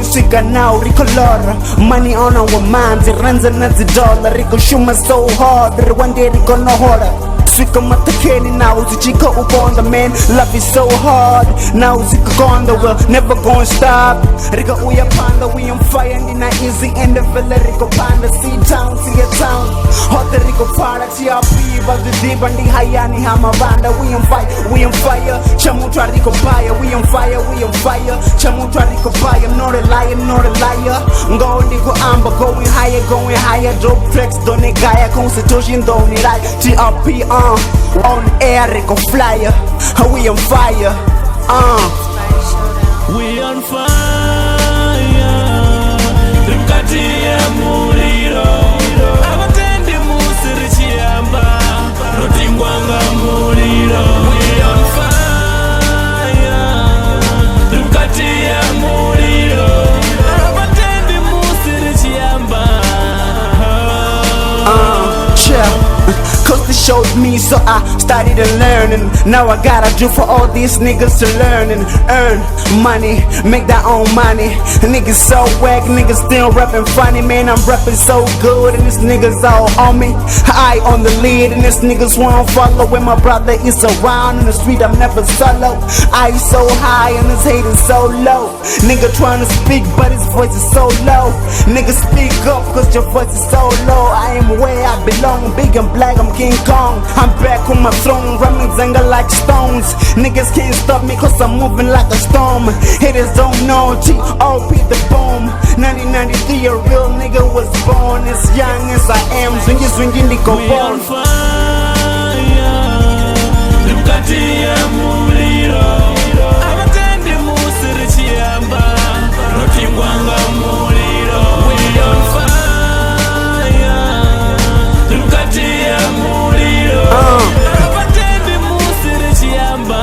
Sika now ricolora, money on our minds, it runs another dollar. Rico shuma so hard, but one day Rico no horror. Swika matakeni now, Zichika on the man. Love is so hard, now Zika gone the well, never gonna stop. Rico uya panda, we on fire, and not easy in the villa. Rico panda, see town, see a town. Hot the Rico product, TRP, but the deep and the Hayani Hamabanda. We on fire, Chamutra Rico Paya, we on fire, Chamutra Rico Paya, not a liar, Going Rico Amber, going higher, dope flex, don't Gaia, Constitution, don't need I, TRP, on air, Rico Flyer, we on fire, We on fire, Rimkatia Muriro, Abatende Musiri Chiamba, Rotingwanga Muriro. We on fire, Rimkatia Muriro, Abatende Musiri Chiamba. Cause they showed me, so I started learning. Now I gotta do for all these niggas to learn and earn money, make their own money. Niggas so whack, niggas still rapping funny. Man, I'm rapping so good and these niggas all on me. I on the lead and these niggas won't follow. When my brother is around in the street, I'm never solo. I so high and his hate is so low. Nigga trying to speak but his voice is so low. Nigga speak up cause your voice is so low. I am where I belong, big and black, I'm King Kong. I'm back on my throne, ramming Zenga like stones. Niggas can't stop me cause I'm moving like a storm. Haters don't know T.O.P. the boom. 1993 a real nigga was born. As young as I am, swinging the go We on fire, Rimkatia Muriro, Abatende Musiri Chiamba, Rotingwanga Muriro. We on fire, Rimkatia Muriro, Abatende Musiri Chiamba.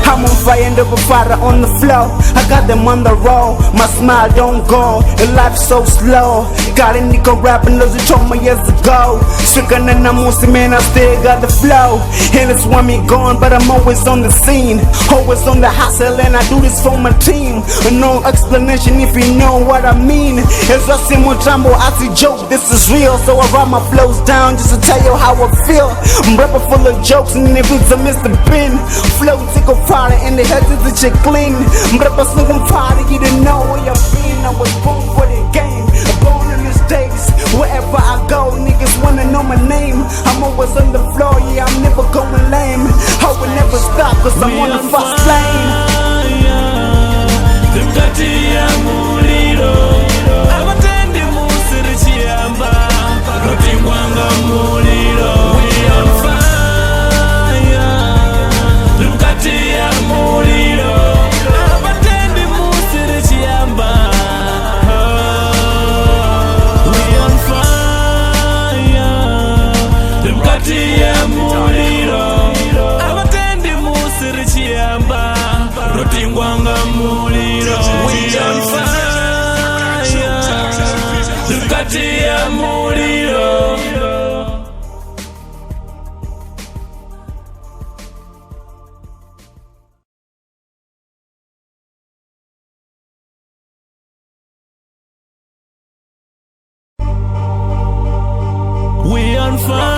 I'm on fire and over fire on the floor. I got them on the roll. My smile don't go, and life's so slow. Got a nigga rapping as you told me years ago. Stricken and I'm man, I still got the flow. And it's when me gone, but I'm always on the scene. Always on the hustle, and I do this for my team. No explanation if you know what I mean. It's a simple jumbo, I see joke, this is real. So I write my flows down just to tell you how I feel. I'm rapping full of jokes, and if it's a Mr. Bin. Flow tickle fire, and the head is a chick clean. I'm rapping single fire, you didn't know where you've been. I was born for the game, born in the States. Wherever I go, niggas wanna know my name. I'm always on the floor, yeah, I'm never going lame. I will never stop, cause I'm on the fast lane. Rimkatia Muriro, Abatende Musiri Chiamba, Rotingwanga Muriro. We on fire, Rimkatia Muriro, Abatende Musiri Chiamba. We on fire, Rimkatia Muriro, Abatende Musiri Chiamba, Rotingwanga Muriro. We on fire, Rimkatia Muriro. We on fire.